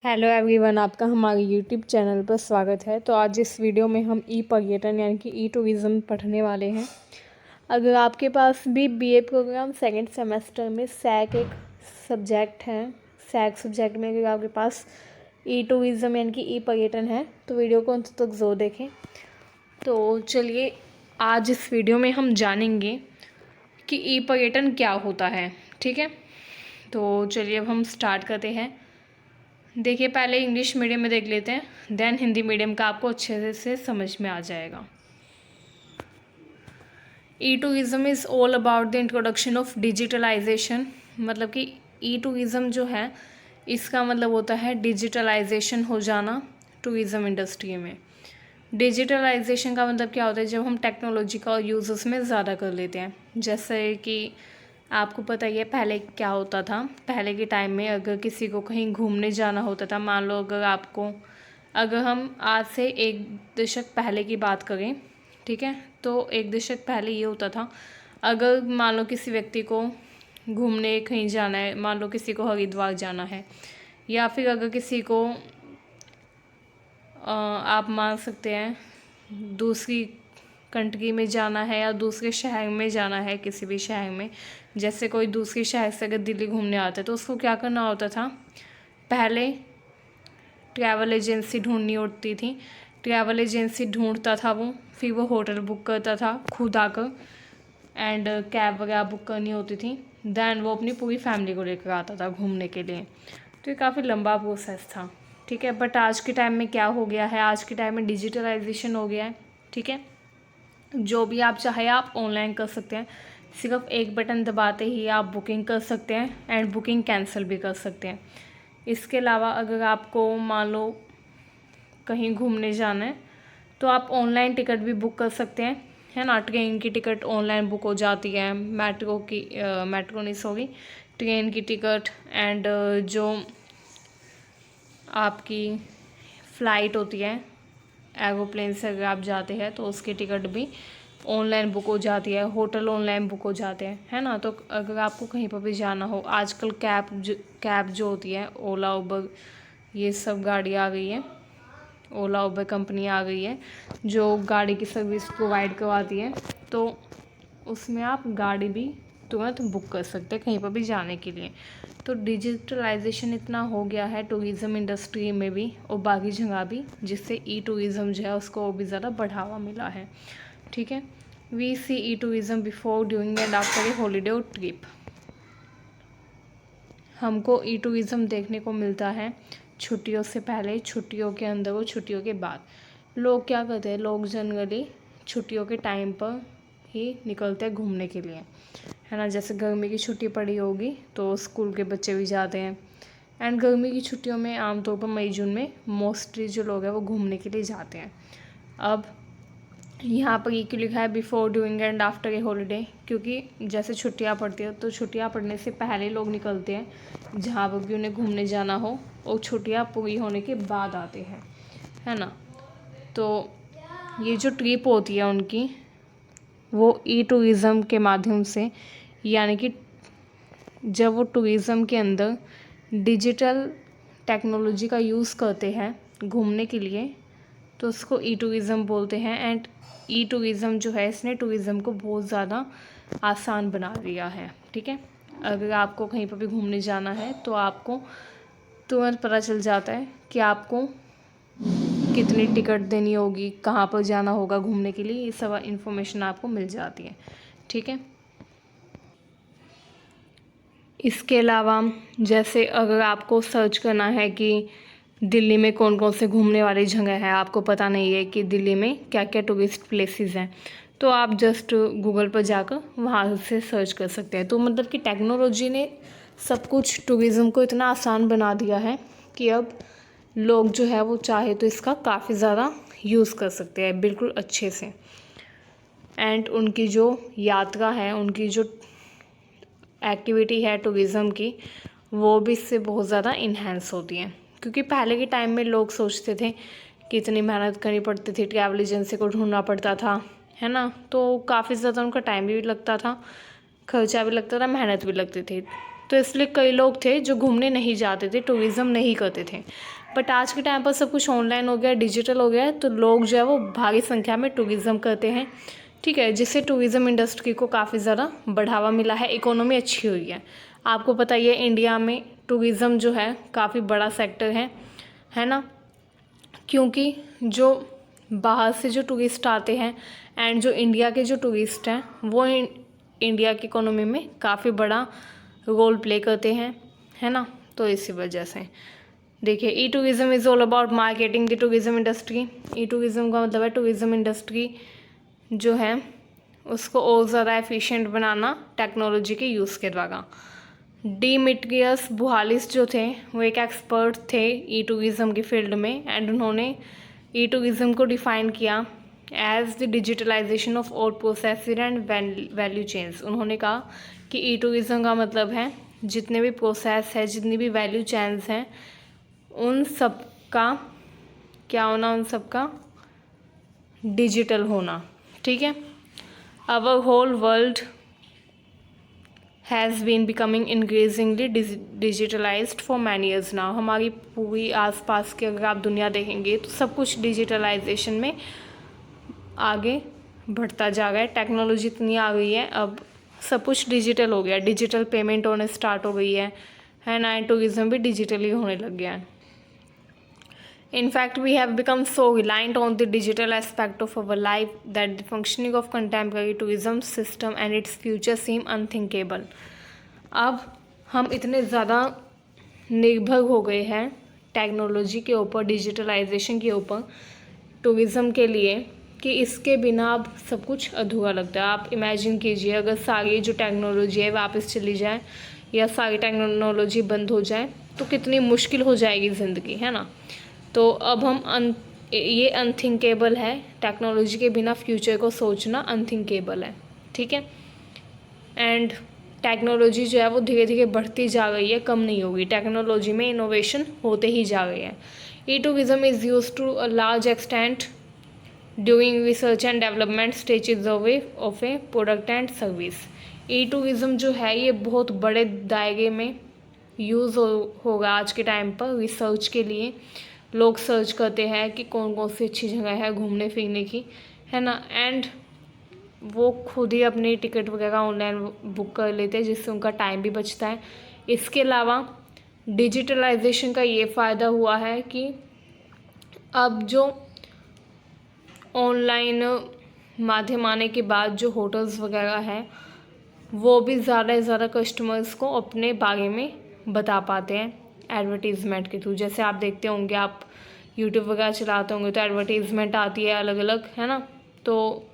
Hello everyone, आपका हमारे YouTube channel पर स्वागत है। तो आज इस वीडियो में हम ई पर्यटन यानी कि ई टूरिज़्म पढ़ने वाले हैं। अगर आपके पास भी बीए प्रोग्राम सेकंड सेमेस्टर में सैक एक सब्जेक्ट है, सैक सब्जेक्ट में अगर आपके पास ई टूरिज़्म यानी कि ई पर्यटन है तो वीडियो को अंत तक ज़रूर देखें। तो चलिए, आज इस वीडियो में हम जानेंगे कि ई पर्यटन क्या होता है। ठीक है, तो चलिए अब हम स्टार्ट करते हैं। देखिए, पहले इंग्लिश मीडियम में देख लेते हैं, देन हिंदी मीडियम का आपको अच्छे से समझ में आ जाएगा। E tourism is all about the introduction of digitalization. मतलब कि ई टूरिज़्म जो है इसका मतलब होता है डिजिटलाइजेशन हो जाना टूरिज़्म इंडस्ट्री में। डिजिटलाइजेशन का मतलब क्या होता है? जब हम टेक्नोलॉजी का यूज़ उसमें ज़्यादा कर लेते हैं। जैसे कि आपको पता ही है पहले क्या होता था। पहले के टाइम में अगर किसी को कहीं घूमने जाना होता था, मान लो अगर हम आज से एक दशक पहले की बात करें, ठीक है, तो एक दशक पहले ये होता था, अगर मान लो किसी व्यक्ति को घूमने कहीं जाना है, मान लो किसी को हरिद्वार जाना है, या फिर अगर किसी को आप मान सकते हैं दूसरी कंट्री में जाना है या दूसरे शहर में जाना है, किसी भी शहर में, जैसे कोई दूसरे शहर से अगर दिल्ली घूमने आता है तो उसको क्या करना होता था? पहले ट्रैवल एजेंसी ढूंढनी होती थी। ट्रैवल एजेंसी ढूंढता था वो, फिर वो होटल बुक करता था खुद आकर, एंड कैब वगैरह बुक करनी होती थी। देन वो अपनी पूरी फैमिली को लेकर आता था घूमने के लिए। तो ये काफ़ी लंबा प्रोसेस था, ठीक है। बट आज के टाइम में क्या हो गया है? आज के टाइम में डिजिटलाइजेशन हो गया है, ठीक है। जो भी आप चाहे आप ऑनलाइन कर सकते हैं। सिर्फ एक बटन दबाते ही आप बुकिंग कर सकते हैं एंड बुकिंग कैंसिल भी कर सकते हैं। इसके अलावा अगर आपको मान लो कहीं घूमने जाना है तो आप ऑनलाइन टिकट भी बुक कर सकते हैं, है ना। ट्रेन की टिकट ऑनलाइन बुक हो जाती है, मेट्रो नहीं सॉरी ट्रेन की टिकट, एंड जो आपकी फ़्लाइट होती है एरोप्लेन से अगर आप जाते हैं तो उसकी टिकट भी ऑनलाइन बुक हो जाती है, होटल ऑनलाइन बुक हो जाते हैं, है ना। तो अगर आपको कहीं पर भी जाना हो, आजकल कैब जो होती है, ओला उबर, ये सब गाड़ी आ गई है, ओला उबर कंपनी आ गई है जो गाड़ी की सर्विस प्रोवाइड करवाती है। तो उसमें आप गाड़ी भी तुरंत बुक कर सकते हैं कहीं पर भी जाने के लिए। तो डिजिटलाइजेशन इतना हो गया है टूरिज़्म इंडस्ट्री में भी और बाकी जगह भी, जिससे ई टूरिज़्म जो है उसको और भी ज़्यादा बढ़ावा मिला है, ठीक है। We see e tourism before, during and after a holiday और ट्रिप। हमको ई टूरिज़्म देखने को मिलता है छुट्टियों से पहले, छुट्टियों के अंदर और छुट्टियों के बाद। लोग क्या करते हैं? लोग जनरली छुट्टियों के टाइम पर ही निकलते हैं घूमने के लिए, है ना। जैसे गर्मी की छुट्टी पड़ी होगी तो स्कूल के बच्चे भी जाते हैं, एंड गर्मी की छुट्टियों में आमतौर पर मई जून में मोस्टली जो लोग हैं वो घूमने के लिए जाते हैं। अब यहाँ पर ये क्यों लिखा है before, during and after a holiday? क्योंकि जैसे छुट्टियाँ पड़ती है तो छुट्टियाँ पड़ने से पहले लोग निकलते हैं जहाँ पर भी उन्हें घूमने जाना हो, और छुट्टियाँ पूरी होने के बाद आते हैं, है ना। तो ये जो ट्रिप होती है उनकी, वो ई टूरिज़्म के माध्यम से, यानी कि जब वो टूरिज़्म के अंदर डिजिटल टेक्नोलॉजी का यूज़ करते हैं घूमने के लिए, तो उसको ई टूरिज़्म बोलते हैं। एंड ई टूरिज़्म जो है, इसने टूरिज़्म को बहुत ज़्यादा आसान बना दिया है, ठीक है। अगर आपको कहीं पर भी घूमने जाना है तो आपको तुरंत पता चल जाता है कि आपको कितनी टिकट देनी होगी, कहाँ पर जाना होगा घूमने के लिए, ये सब इन्फॉर्मेशन आपको मिल जाती है, ठीक है। इसके अलावा जैसे अगर आपको सर्च करना है कि दिल्ली में कौन कौन से घूमने वाली जगह है, आपको पता नहीं है कि दिल्ली में क्या क्या टूरिस्ट प्लेसेस हैं, तो आप जस्ट गूगल पर जाकर वहाँ से सर्च कर सकते हैं। तो मतलब कि टेक्नोलॉजी ने सब कुछ टूरिज़्म को इतना आसान बना दिया है कि अब लोग जो है वो चाहे तो इसका काफ़ी ज़्यादा यूज़ कर सकते हैं बिल्कुल अच्छे से। एंड उनकी जो यात्रा है, उनकी जो एक्टिविटी है टूरिज़्म की, वो भी इससे बहुत ज़्यादा इन्हेंस होती हैं। क्योंकि पहले के टाइम में लोग सोचते थे कि इतनी मेहनत करनी पड़ती थी, ट्रैवल एजेंसी को ढूंढना पड़ता था, है ना। तो काफ़ी ज़्यादा उनका टाइम भी लगता था, खर्चा भी लगता था, मेहनत भी लगती थी। तो इसलिए कई लोग थे जो घूमने नहीं जाते थे, टूरिज़्म नहीं करते थे। बट आज के टाइम पर सब कुछ ऑनलाइन हो गया है, डिजिटल हो गया है, तो लोग जो है वो भारी संख्या में टूरिज़्म करते हैं, ठीक है, जिससे टूरिज़्म इंडस्ट्री को काफ़ी ज़्यादा बढ़ावा मिला है, इकोनॉमी अच्छी हुई है। आपको पता ही है इंडिया में टूरिज़्म जो है काफ़ी बड़ा सेक्टर है ना, क्योंकि जो बाहर से जो टूरिस्ट आते हैं एंड जो इंडिया के जो टूरिस्ट हैं वो इंडिया की इकोनॉमी में काफ़ी बड़ा रोल प्ले करते हैं, है ना। तो इसी वजह से देखिए, E tourism is all about marketing the tourism industry. E tourism का मतलब है टूरिज़्म इंडस्ट्री जो है उसको और ज़्यादा एफिशिएंट बनाना टेक्नोलॉजी के यूज़ के द्वारा। डिमिट्रियस बुहालिस जो थे वो एक एक्सपर्ट थे ई टूरिज़्म की फील्ड में, एंड उन्होंने ई टूरिज़्म को डिफ़ाइन किया as the digitalization of all processor and value chains. उन्होंने कहा कि ई टूरिज़्म का मतलब है जितने भी प्रोसेस है, जितनी भी वैल्यू चेन्स हैं, उन सब का क्या होना, उन सब का डिजिटल होना, ठीक है। Our whole world has been becoming increasingly digitalized for many years now. हमारी पूरी आसपास की अगर आप दुनिया देखेंगे तो सब कुछ डिजिटलाइजेशन में आगे बढ़ता जा रहा है। टेक्नोलॉजी इतनी आ गई है, अब सब कुछ डिजिटल हो गया, डिजिटल पेमेंट होने स्टार्ट हो गई है ना, एंड टूरिज़्म भी डिजिटली होने लग गया है। In fact, we have become so reliant on the digital aspect of our life that the functioning of contemporary tourism system and its future seem unthinkable. अब हम इतने ज़्यादा निर्भर हो गए हैं टेक्नोलॉजी के ऊपर, डिजिटलाइजेशन के ऊपर, टूरिज़्म के लिए, कि इसके बिना अब सब कुछ अधूरा लगता है। आप इमेजिन कीजिए अगर सारी जो टेक्नोलॉजी है वापस चली जाए या सारी टेक्नोलॉजी बंद हो जाए तो कितनी मुश्किल हो जाएगी ज़िंदगी, है ना। तो अब हम ये अनथिंकेबल है, टेक्नोलॉजी के बिना फ्यूचर को सोचना अनथिंकेबल है, ठीक है। एंड टेक्नोलॉजी जो है वो धीरे धीरे बढ़ती जा रही है, कम नहीं होगी। टेक्नोलॉजी में इनोवेशन होते ही जा रही है। E tourism is use to a large extent during research and development stages of a product and service. E tourism जो है ये बहुत बड़े दायरे में यूज़ होगा आज के टाइम पर। रिसर्च के लिए लोग सर्च करते हैं कि कौन कौन सी अच्छी जगह है घूमने फिरने की, है ना, एंड वो खुद ही अपनी टिकट वगैरह ऑनलाइन बुक कर लेते हैं, जिससे उनका टाइम भी बचता है। इसके अलावा डिजिटलाइजेशन का ये फ़ायदा हुआ है कि अब जो ऑनलाइन माध्यम आने के बाद जो होटल्स वगैरह हैं वो भी ज़्यादा से ज़्यादा कस्टमर्स को अपने बारे में बता पाते हैं एडवर्टीज़मेंट के थ्रू। जैसे आप देखते होंगे, आप यूट्यूब वगैरह चलाते होंगे तो एडवर्टीज़मेंट आती है अलग अलग, है ना। तो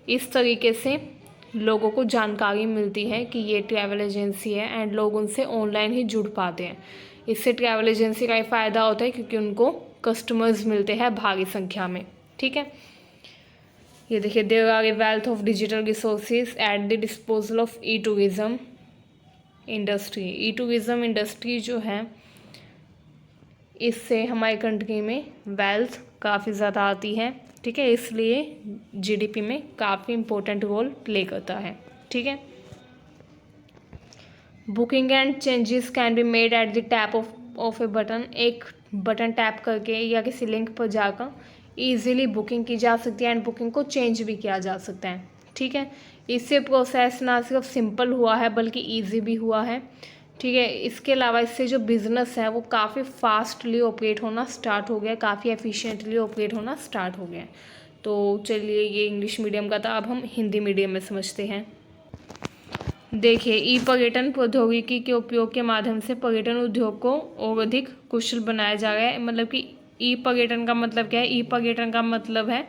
इस तरीके से लोगों को जानकारी मिलती है कि ये ट्रैवल एजेंसी है, एंड लोग उनसे ऑनलाइन ही जुड़ पाते हैं। इससे ट्रैवल एजेंसी का ही फ़ायदा होता है क्योंकि उनको कस्टमर्स मिलते हैं भारी संख्या में, ठीक है। ये देखिए, there are a wealth of digital resources at the disposal of e tourism industry. E tourism industry जो है इससे हमारी कंट्री में वेल्थ काफ़ी ज़्यादा आती है, ठीक है, इसलिए जीडीपी में काफ़ी इम्पोर्टेंट रोल प्ले करता है, ठीक है। Booking and changes can be made at the tap of A button. एक बटन टैप करके या किसी लिंक पर जाकर ईजिली बुकिंग की जा सकती है, एंड बुकिंग को चेंज भी किया जा सकता है, ठीक है। इससे प्रोसेस ना सिर्फ सिंपल हुआ है बल्कि ईजी भी हुआ है, ठीक है। इसके अलावा इससे जो बिज़नेस है वो काफ़ी फास्टली ऑपरेट होना स्टार्ट हो गया, काफ़ी एफिशिएंटली ऑपरेट होना स्टार्ट हो गया। तो चलिए, ये इंग्लिश मीडियम का था, अब हम हिंदी मीडियम में समझते हैं। देखिए, ई पर्यटन प्रौद्योगिकी के उपयोग के माध्यम से पर्यटन उद्योग को और अधिक कुशल बनाया जा रहा है। मतलब कि ई पर्यटन का मतलब क्या है? ई पर्यटन का मतलब है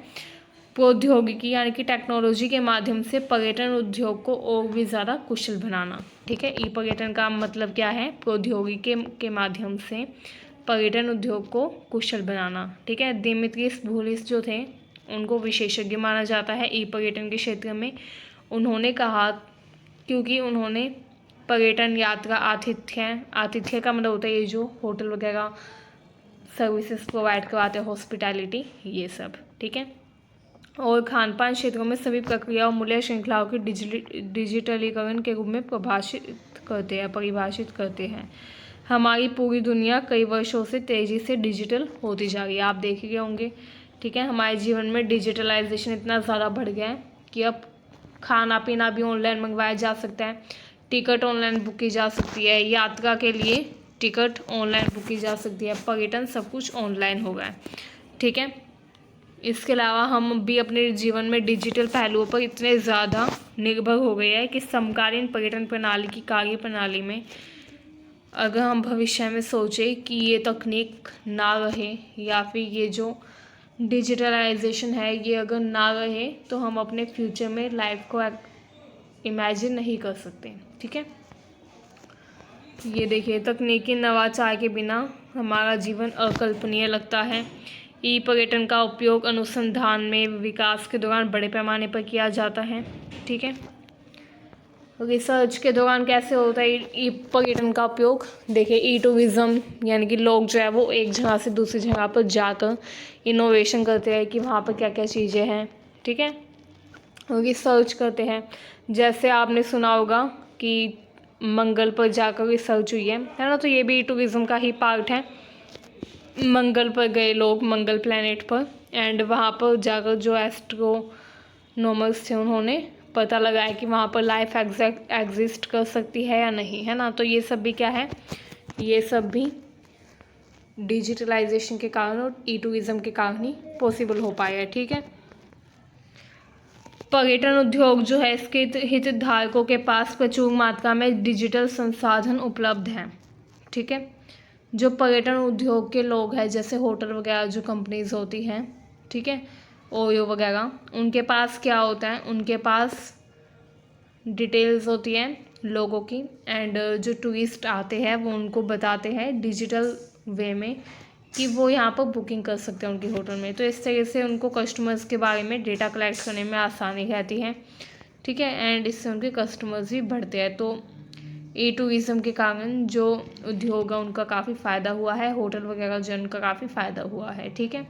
प्रौद्योगिकी यानी कि टेक्नोलॉजी के माध्यम से पर्यटन उद्योग को और भी ज़्यादा कुशल बनाना, ठीक है। ई पर्यटन का मतलब क्या है? प्रौद्योगिकी के माध्यम से पर्यटन उद्योग को कुशल बनाना, ठीक है। दिमित्रियस बुहालिस जो थे उनको विशेषज्ञ माना जाता है ई पर्यटन के क्षेत्र में। उन्होंने कहा, क्योंकि उन्होंने पर्यटन, यात्रा, आतिथ्य का मतलब होता है ये जो होटल वगैरह सर्विसेज प्रोवाइड करवाते हैं, हॉस्पिटैलिटी, ये सब, ठीक है। और खान पान क्षेत्रों में सभी प्रक्रिया और मूल्य श्रृंखलाओं के डिजिटलीकरण के रूप में परिभाषित परिभाषित करते हैं। हमारी पूरी दुनिया कई वर्षों से तेज़ी से डिजिटल होती जा रही है, आप देख ही होंगे। ठीक है, हमारे जीवन में डिजिटलाइजेशन इतना ज़्यादा बढ़ गया है कि अब खाना पीना भी ऑनलाइन मंगवाया जा सकता है, टिकट ऑनलाइन बुक की जा सकती है, यात्रा के लिए टिकट ऑनलाइन बुक की जा सकती है, पर्यटन सब कुछ ऑनलाइन हो गया है। ठीक है, इसके अलावा हम भी अपने जीवन में डिजिटल पहलुओं पर इतने ज़्यादा निर्भर हो गए हैं कि समकालीन पर्यटन प्रणाली की कार्य प्रणाली में अगर हम भविष्य में सोचें कि ये तकनीक ना रहे या फिर ये जो डिजिटलाइजेशन है ये अगर ना रहे तो हम अपने फ्यूचर में लाइफ को इमेजिन नहीं कर सकते। ठीक है, ये देखिए, तकनीकी नवाचार के बिना हमारा जीवन अकल्पनीय लगता है। ई पर्यटन का उपयोग अनुसंधान में विकास के दौरान बड़े पैमाने पर किया जाता है। ठीक है, रिसर्च के दौरान कैसे होता है ई पर्यटन का उपयोग? देखिए, ई टूरिज़्म यानी कि लोग जो है वो एक जगह से दूसरी जगह पर जाकर इनोवेशन करते हैं कि वहाँ पर क्या क्या चीज़ें हैं। ठीक है, रिसर्च करते हैं, जैसे आपने सुना होगा कि मंगल पर जाकर रिसर्च हुई है ना, तो ये भी टूरिज़्म का ही पार्ट है। मंगल पर गए लोग, मंगल प्लैनेट पर, एंड वहाँ पर जाकर जो एस्ट्रोनॉमर्स थे उन्होंने पता लगाया कि वहाँ पर लाइफ एग्जिस्ट कर सकती है या नहीं, है ना। तो ये सब भी क्या है, ये सब भी डिजिटलाइजेशन के कारण और ई टूरिज़्म के कारण ही पॉसिबल हो पाया है। ठीक है, पर्यटन उद्योग जो है इसके हितधारकों के पास प्रचुर मात्रा में डिजिटल संसाधन उपलब्ध हैं। ठीक है, जो पर्यटन उद्योग के लोग हैं जैसे होटल वगैरह जो कंपनीज होती हैं, ठीक है, ओयो वगैरह, उनके पास क्या होता है, उनके पास डिटेल्स होती हैं लोगों की, एंड जो टूरिस्ट आते हैं वो उनको बताते हैं डिजिटल वे में कि वो यहाँ पर बुकिंग कर सकते हैं उनके होटल में। तो इस तरह से उनको कस्टमर्स के बारे में डेटा कलेक्ट करने में आसानी रहती है। ठीक है, एंड इससे उनके कस्टमर्स भी बढ़ते हैं। तो ई टूरिज़्म के कारण जो उद्योग है उनका काफ़ी फ़ायदा हुआ है, होटल वगैरह जो उनका काफ़ी फ़ायदा हुआ है। ठीक है,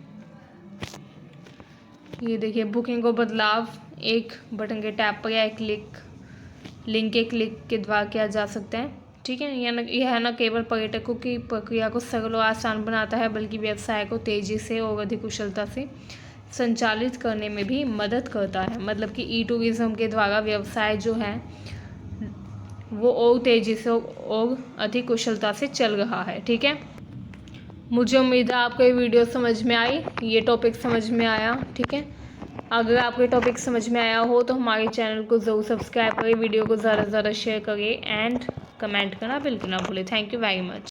ये देखिए, बुकिंग को बदलाव एक बटन के टैप पर या एक लिंक के क्लिक के द्वारा किया जा सकता है। ठीक है, यह न केवल पर्यटकों की प्रक्रिया को सरल और आसान बनाता है बल्कि व्यवसाय को तेज़ी से और अधिक कुशलता से संचालित करने में भी मदद करता है। मतलब कि ई टूरिज़्म के द्वारा व्यवसाय जो है वो और तेज़ी से और अधिक कुशलता से चल रहा है। ठीक है, मुझे उम्मीद है आपको ये वीडियो समझ में आई, ये टॉपिक समझ में आया। ठीक है, अगर आपको ये टॉपिक समझ में आया हो तो हमारे चैनल को ज़रूर सब्सक्राइब करें, वीडियो को ज़्यादा से ज़्यादा शेयर करिए एंड कमेंट करना बिल्कुल ना भूलें। Thank you very much.